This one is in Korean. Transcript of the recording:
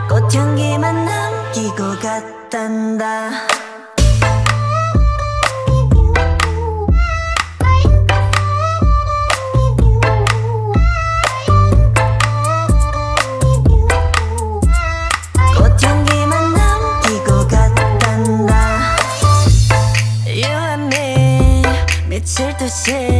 꽃향기만 남기고 갔단다. 꽃향기만 남기고 갔단다. You and me 미칠 듯이